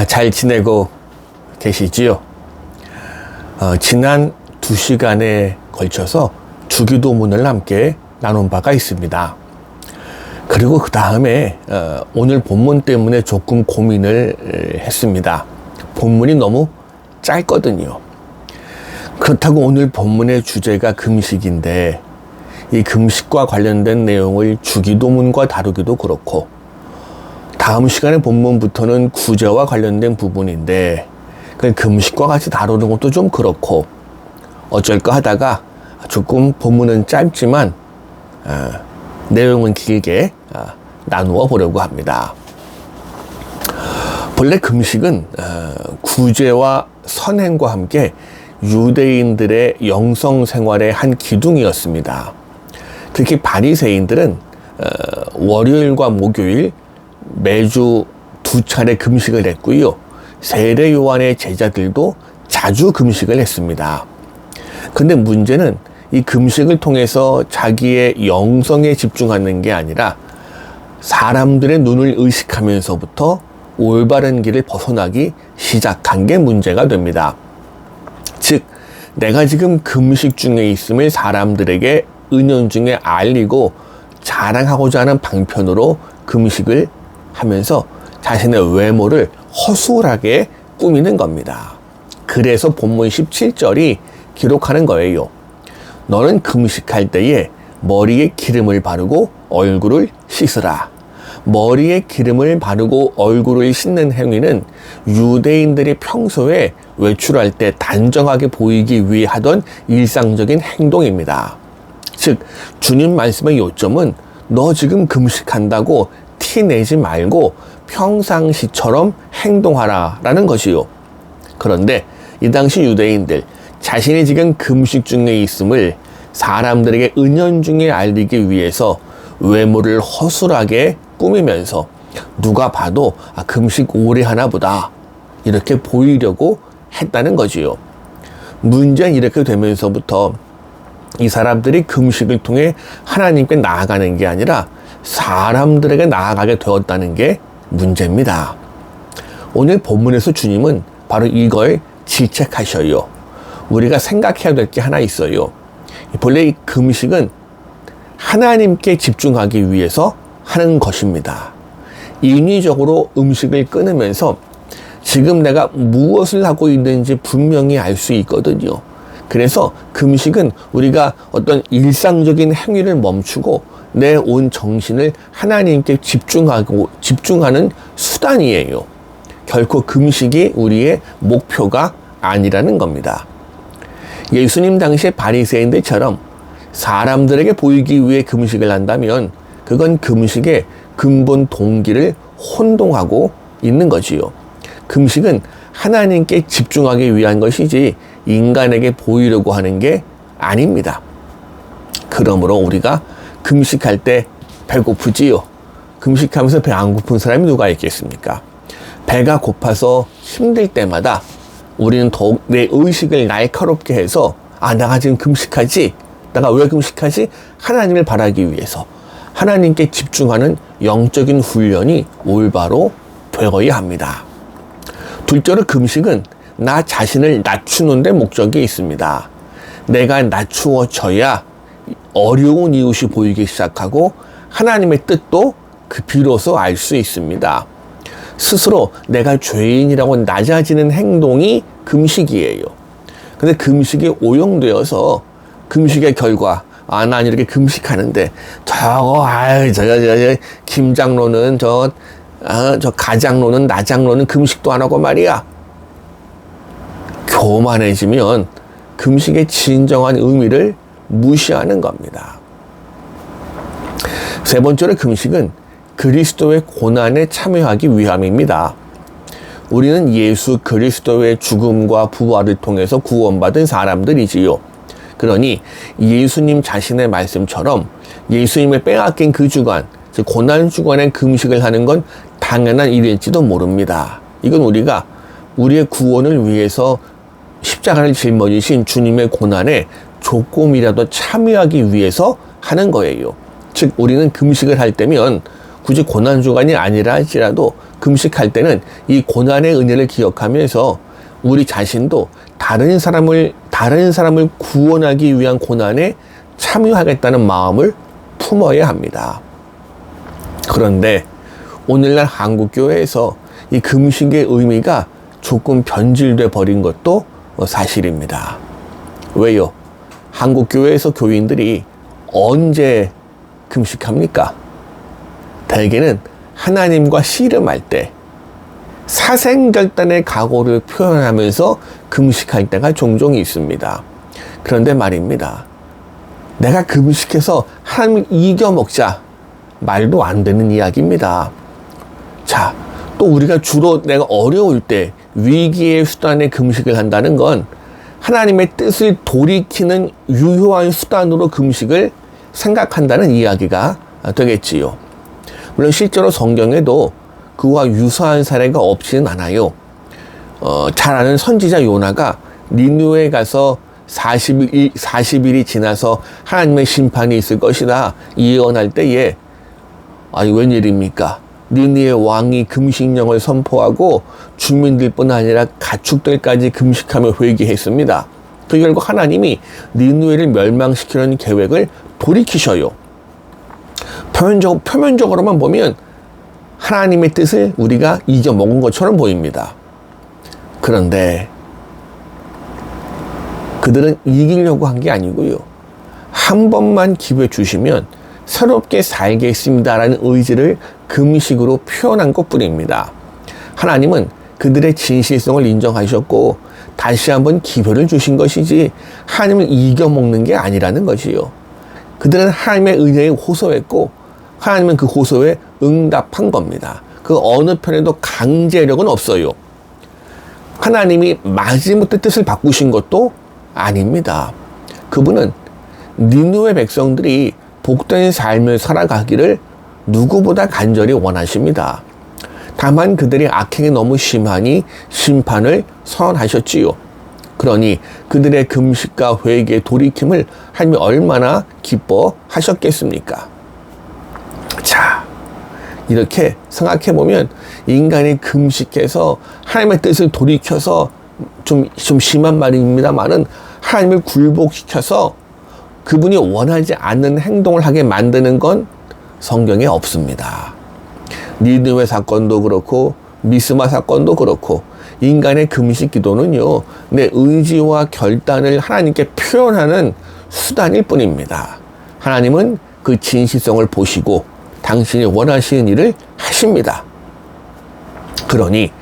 잘 지내고 계시지요? 지난 2시간에 걸쳐서 주기도문을 함께 나눈 바가 있습니다. 그리고 그 다음에 오늘 본문 때문에 조금 고민을 했습니다. 본문이 너무 짧거든요. 그렇다고 오늘 본문의 주제가 금식인데 이 금식과 관련된 내용을 주기도문과 다루기도 그렇고, 다음 시간의 본문부터는 구제와 관련된 부분인데 금식과 같이 다루는 것도 좀 그렇고, 어쩔까 하다가 조금 본문은 짧지만 내용은 길게 나누어 보려고 합니다. 본래 금식은 구제와 선행과 함께 유대인들의 영성 생활의 한 기둥이었습니다. 특히 바리새인들은 월요일과 목요일 매주 2차례 금식을 했고요. 세례 요한의 제자들도 자주 금식을 했습니다. 근데 문제는 이 금식을 통해서 자기의 영성에 집중하는 게 아니라 사람들의 눈을 의식하면서부터 올바른 길을 벗어나기 시작한 게 문제가 됩니다. 즉, 내가 지금 금식 중에 있음을 사람들에게 은연중에 알리고 자랑하고자 하는 방편으로 금식을 하면서 자신의 외모를 허술하게 꾸미는 겁니다. 그래서 본문 17절이 기록하는 거예요. 너는 금식할 때에 머리에 기름을 바르고 얼굴을 씻으라. 머리에 기름을 바르고 얼굴을 씻는 행위는 유대인들이 평소에 외출할 때 단정하게 보이기 위해 하던 일상적인 행동입니다. 즉, 주님 말씀의 요점은 너 지금 금식한다고 티 내지 말고 평상시처럼 행동하라 라는 것이요. 그런데 이 당시 유대인들, 자신이 지금 금식 중에 있음을 사람들에게 은연중에 알리기 위해서 외모를 허술하게 꾸미면서 누가 봐도 금식 오래 하나 보다 이렇게 보이려고 했다는 거지요. 문제는 이렇게 되면서부터 이 사람들이 금식을 통해 하나님께 나아가는 게 아니라 사람들에게 나아가게 되었다는 게 문제입니다. 오늘 본문에서 주님은 바로 이걸 질책하셔요. 우리가 생각해야 될 게 하나 있어요. 본래 이 금식은 하나님께 집중하기 위해서 하는 것입니다. 인위적으로 음식을 끊으면서 지금 내가 무엇을 하고 있는지 분명히 알 수 있거든요. 그래서 금식은 우리가 어떤 일상적인 행위를 멈추고 내 온 정신을 하나님께 집중하는 수단이에요. 결코 금식이 우리의 목표가 아니라는 겁니다. 예수님 당시의 바리새인들처럼 사람들에게 보이기 위해 금식을 한다면 그건 금식의 근본 동기를 혼동하고 있는 거지요. 금식은 하나님께 집중하기 위한 것이지 인간에게 보이려고 하는 게 아닙니다. 그러므로 우리가 금식할 때 배고프지요. 금식하면서 배 안 고픈 사람이 누가 있겠습니까? 배가 고파서 힘들 때마다 우리는 더욱 내 의식을 날카롭게 해서 내가 지금 금식하지? 내가 왜 금식하지? 하나님을 바라기 위해서 하나님께 집중하는 영적인 훈련이 올바로 되어야 합니다. 둘째로 금식은 나 자신을 낮추는 데 목적이 있습니다. 내가 낮추어져야 어려운 이웃이 보이기 시작하고 하나님의 뜻도 비로소 알 수 있습니다. 스스로 내가 죄인이라고 낮아지는 행동이 금식이에요. 근데 금식이 오용되어서 금식의 결과, 난 이렇게 금식하는데 저거 김장로는 저 가장로는 나장로는 금식도 안 하고 말이야. 교만해지면 금식의 진정한 의미를 무시하는 겁니다. 세 번째로 금식은 그리스도의 고난에 참여하기 위함입니다. 우리는 예수 그리스도의 죽음과 부활을 통해서 구원받은 사람들이지요. 그러니 예수님 자신의 말씀처럼 예수님의 빼앗긴 그 주간, 즉 고난 주간에 금식을 하는 건 당연한 일일지도 모릅니다. 이건 우리가 우리의 구원을 위해서 십자가를 짊어지신 주님의 고난에 조금이라도 참여하기 위해서 하는 거예요. 즉 우리는 금식을 할 때면 굳이 고난주간이 아니라 할지라도 금식할 때는 이 고난의 은혜를 기억하면서 우리 자신도 다른 사람을 구원하기 위한 고난에 참여하겠다는 마음을 품어야 합니다. 그런데 오늘날 한국교회에서 이 금식의 의미가 조금 변질돼 버린 것도 사실입니다. 왜요? 한국교회에서 교인들이 언제 금식합니까? 대개는 하나님과 씨름할 때 사생결단의 각오를 표현하면서 금식할 때가 종종 있습니다. 그런데 말입니다. 내가 금식해서 하나님을 이겨먹자. 말도 안 되는 이야기입니다. 자, 또 우리가 주로 내가 어려울 때 위기의 수단에 금식을 한다는 건 하나님의 뜻을 돌이키는 유효한 수단으로 금식을 생각한다는 이야기가 되겠지요. 물론 실제로 성경에도 그와 유사한 사례가 없지는 않아요. 잘 아는 선지자 요나가 니느웨에 가서 40일이 지나서 하나님의 심판이 있을 것이다 예언할 때에 아니 웬일입니까? 니느웨 왕이 금식령을 선포하고 주민들뿐 아니라 가축들까지 금식하며 회개했습니다. 그 결국 하나님이 니느웨를 멸망시키는 계획을 돌이키셔요. 표면적으로만 보면 하나님의 뜻을 우리가 잊어먹은 것처럼 보입니다. 그런데 그들은 이기려고 한 게 아니고요. 한 번만 기회 주시면 새롭게 살겠습니다라는 의지를 금식으로 표현한 것뿐입니다. 하나님은 그들의 진실성을 인정하셨고 다시 한번 기회를 주신 것이지 하나님을 이겨먹는 게 아니라는 것이요. 그들은 하나님의 은혜에 호소했고 하나님은 그 호소에 응답한 겁니다. 그 어느 편에도 강제력은 없어요. 하나님이 마지못해 뜻을 바꾸신 것도 아닙니다. 그분은 니느웨 백성들이 복된 삶을 살아가기를 누구보다 간절히 원하십니다. 다만 그들의 악행이 너무 심하니 심판을 선언하셨지요. 그러니 그들의 금식과 회개의 돌이킴을 하나님이 얼마나 기뻐하셨겠습니까? 자, 이렇게 생각해보면 인간이 금식해서 하나님의 뜻을 돌이켜서 좀 심한 말입니다만은 하나님을 굴복시켜서 그분이 원하지 않는 행동을 하게 만드는 건 성경에 없습니다. 니느웨 사건도 그렇고 미스마 사건도 그렇고 인간의 금식 기도는요, 내 의지와 결단을 하나님께 표현하는 수단일 뿐입니다. 하나님은 그 진실성을 보시고 당신이 원하시는 일을 하십니다. 그러니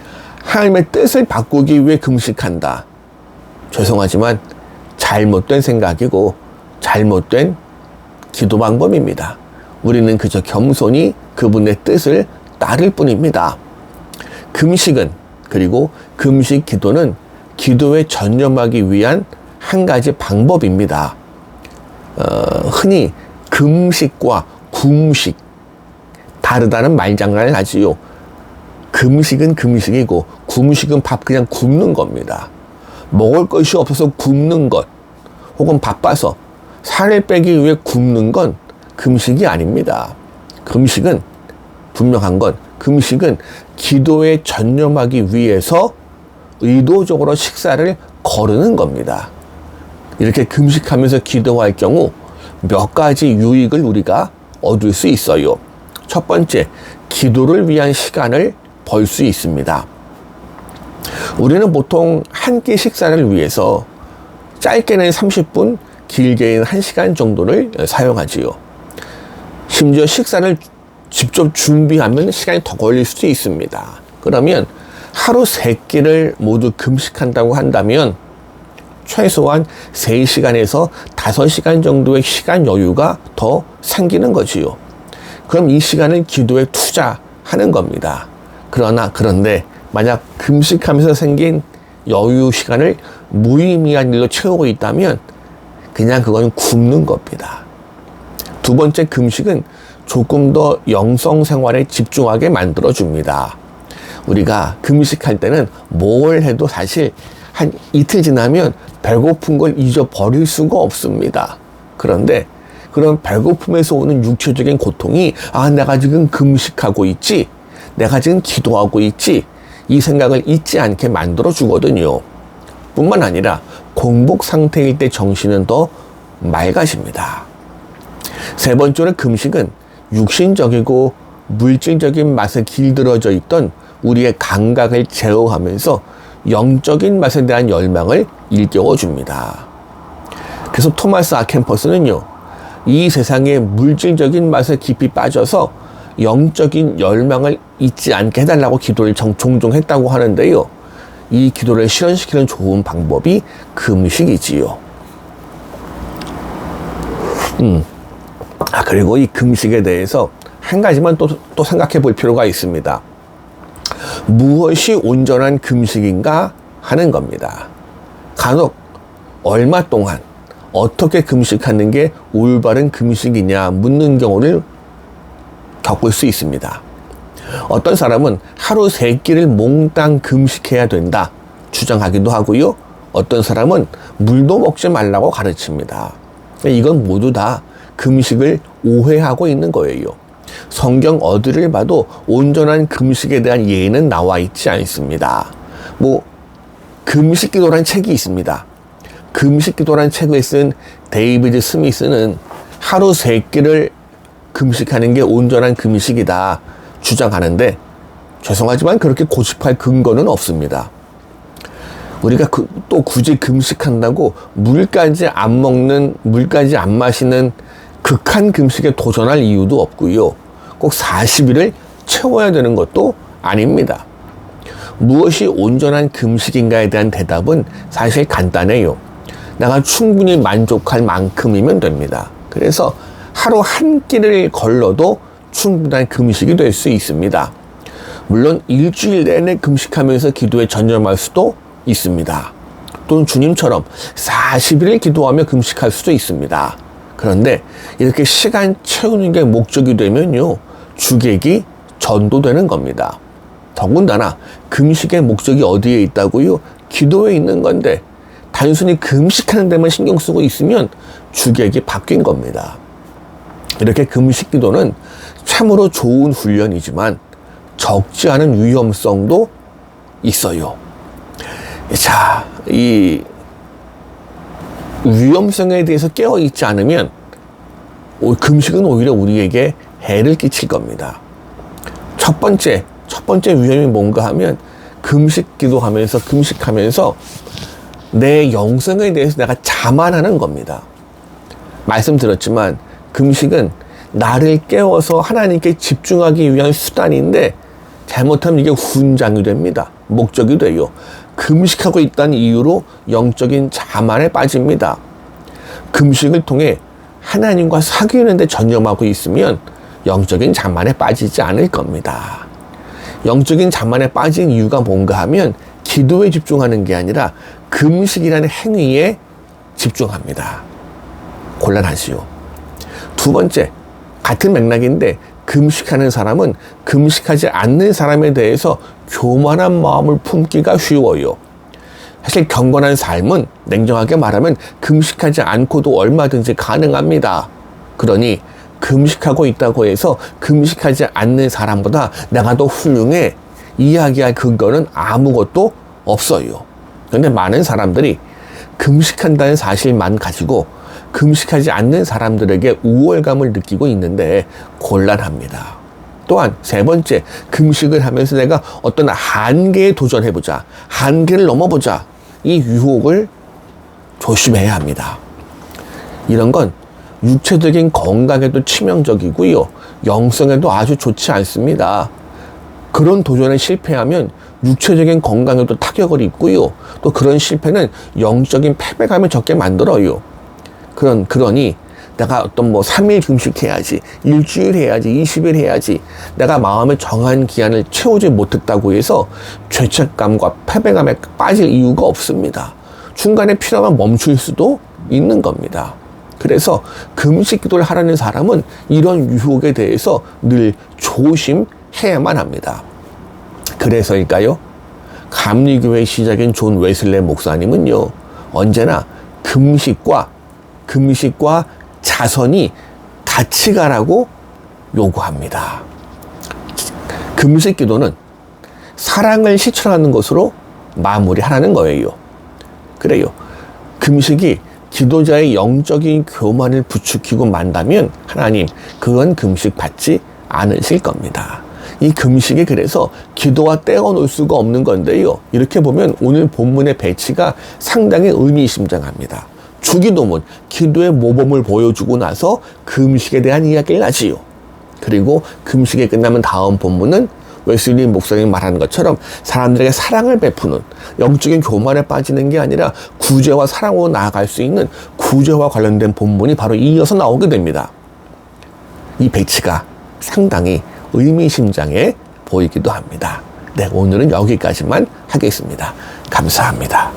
하나님의 뜻을 바꾸기 위해 금식한다. 죄송하지만 잘못된 생각이고 잘못된 기도 방법입니다. 우리는 그저 겸손히 그분의 뜻을 따를 뿐입니다. 금식은 그리고 금식 기도는 기도에 전념하기 위한 한 가지 방법입니다. 흔히 금식과 굶식 다르다는 말장난을 하지요. 금식은 금식이고 굶식은 밥 그냥 굶는 겁니다. 먹을 것이 없어서 굶는 것 혹은 바빠서 살을 빼기 위해 굶는 건 금식이 아닙니다. 금식은 분명한 건 금식은 기도에 전념하기 위해서 의도적으로 식사를 거르는 겁니다. 이렇게 금식하면서 기도할 경우 몇 가지 유익을 우리가 얻을 수 있어요. 첫 번째, 기도를 위한 시간을 벌 수 있습니다. 우리는 보통 한 끼 식사를 위해서 짧게는 30분, 길게는 1시간 정도를 사용하지요. 심지어 식사를 직접 준비하면 시간이 더 걸릴 수도 있습니다. 그러면 하루 3끼를 모두 금식한다고 한다면 최소한 3시간에서 5시간 정도의 시간 여유가 더 생기는 거지요. 그럼 이 시간을 기도에 투자하는 겁니다. 그런데 만약 금식하면서 생긴 여유 시간을 무의미한 일로 채우고 있다면 그냥 그건 굶는 겁니다. 두 번째, 금식은 조금 더 영성 생활에 집중하게 만들어줍니다. 우리가 금식할 때는 뭘 해도 사실 한 이틀 지나면 배고픈 걸 잊어버릴 수가 없습니다. 그런데 그런 배고픔에서 오는 육체적인 고통이 내가 지금 금식하고 있지, 내가 지금 기도하고 있지, 이 생각을 잊지 않게 만들어 주거든요. 뿐만 아니라 공복 상태일 때 정신은 더 맑아집니다. 세 번째로 금식은 육신적이고 물질적인 맛에 길들어져 있던 우리의 감각을 제어하면서 영적인 맛에 대한 열망을 일깨워 줍니다. 그래서 토마스 아켄퍼스는요, 이 세상의 물질적인 맛에 깊이 빠져서 영적인 열망을 잊지 않게 해달라고 기도를 종종 했다고 하는데요. 이 기도를 실현시키는 좋은 방법이 금식이지요. 그리고 이 금식에 대해서 한 가지만 또 생각해 볼 필요가 있습니다. 무엇이 온전한 금식인가 하는 겁니다. 간혹 얼마 동안 어떻게 금식하는 게 올바른 금식이냐 묻는 경우를 겪을 수 있습니다. 어떤 사람은 하루 3끼를 몽땅 금식해야 된다 주장하기도 하고요. 어떤 사람은 물도 먹지 말라고 가르칩니다. 이건 모두 다 금식을 오해하고 있는 거예요. 성경 어디를 봐도 온전한 금식에 대한 예는 나와 있지 않습니다. 금식기도란 책이 있습니다. 금식기도란 책을 쓴 데이비드 스미스는 하루 3끼를 금식하는 게 온전한 금식이다 주장하는데, 죄송하지만 그렇게 고집할 근거는 없습니다. 우리가 또 굳이 금식한다고 물까지 안 먹는, 물까지 안 마시는 극한 금식에 도전할 이유도 없고요. 꼭 40일을 채워야 되는 것도 아닙니다. 무엇이 온전한 금식인가에 대한 대답은 사실 간단해요. 내가 충분히 만족할 만큼이면 됩니다. 그래서 하루 한 끼를 걸러도 충분한 금식이 될 수 있습니다. 물론 일주일 내내 금식하면서 기도에 전념할 수도 있습니다. 또는 주님처럼 40일을 기도하며 금식할 수도 있습니다. 그런데 이렇게 시간 채우는 게 목적이 되면요, 주객이 전도되는 겁니다. 더군다나 금식의 목적이 어디에 있다고요? 기도에 있는 건데 단순히 금식하는 데만 신경 쓰고 있으면 주객이 바뀐 겁니다. 이렇게 금식 기도는 참으로 좋은 훈련이지만 적지 않은 위험성도 있어요. 자, 이 위험성에 대해서 깨어있지 않으면 금식은 오히려 우리에게 해를 끼칠 겁니다. 첫 번째 위험이 뭔가 하면 금식하면서 내 영성에 대해서 내가 자만하는 겁니다. 말씀드렸지만 금식은 나를 깨워서 하나님께 집중하기 위한 수단인데 잘못하면 이게 훈장이 됩니다. 목적이 돼요. 금식하고 있다는 이유로 영적인 자만에 빠집니다. 금식을 통해 하나님과 사귀는 데 전념하고 있으면 영적인 자만에 빠지지 않을 겁니다. 영적인 자만에 빠진 이유가 뭔가 하면 기도에 집중하는 게 아니라 금식이라는 행위에 집중합니다. 곤란하지요. 두 번째, 같은 맥락인데 금식하는 사람은 금식하지 않는 사람에 대해서 교만한 마음을 품기가 쉬워요. 사실 경건한 삶은 냉정하게 말하면 금식하지 않고도 얼마든지 가능합니다. 그러니 금식하고 있다고 해서 금식하지 않는 사람보다 내가 더 훌륭해 이야기할 근거는 아무것도 없어요. 그런데 많은 사람들이 금식한다는 사실만 가지고 금식하지 않는 사람들에게 우월감을 느끼고 있는데 곤란합니다. 또한 세 번째, 금식을 하면서 내가 어떤 한계에 도전해보자, 한계를 넘어보자, 이 유혹을 조심해야 합니다. 이런 건 육체적인 건강에도 치명적이고요, 영성에도 아주 좋지 않습니다. 그런 도전에 실패하면 육체적인 건강에도 타격을 입고요, 또 그런 실패는 영적인 패배감을 적게 만들어요. 그러니 내가 어떤 3일 금식해야지, 일주일 해야지, 20일 해야지, 내가 마음에 정한 기한을 채우지 못했다고 해서 죄책감과 패배감에 빠질 이유가 없습니다. 중간에 필요하면 멈출 수도 있는 겁니다. 그래서 금식 기도를 하라는 사람은 이런 유혹에 대해서 늘 조심해야만 합니다. 그래서일까요? 감리교회 시작인 존 웨슬레 목사님은요, 언제나 금식과 자손이 같이 가라고 요구합니다. 금식 기도는 사랑을 실천하는 것으로 마무리하라는 거예요. 그래요. 금식이 기도자의 영적인 교만을 부추기고 만다면 하나님 그건 금식 받지 않으실 겁니다. 이 금식이 그래서 기도와 떼어놓을 수가 없는 건데요. 이렇게 보면 오늘 본문의 배치가 상당히 의미심장합니다. 주기도문, 기도의 모범을 보여주고 나서 금식에 대한 이야기를 하지요. 그리고 금식이 끝나면 다음 본문은 웨슬리 목사님이 말하는 것처럼 사람들에게 사랑을 베푸는, 영적인 교만에 빠지는 게 아니라 구제와 사랑으로 나아갈 수 있는 구제와 관련된 본문이 바로 이어서 나오게 됩니다. 이 배치가 상당히 의미심장해 보이기도 합니다. 네, 오늘은 여기까지만 하겠습니다. 감사합니다.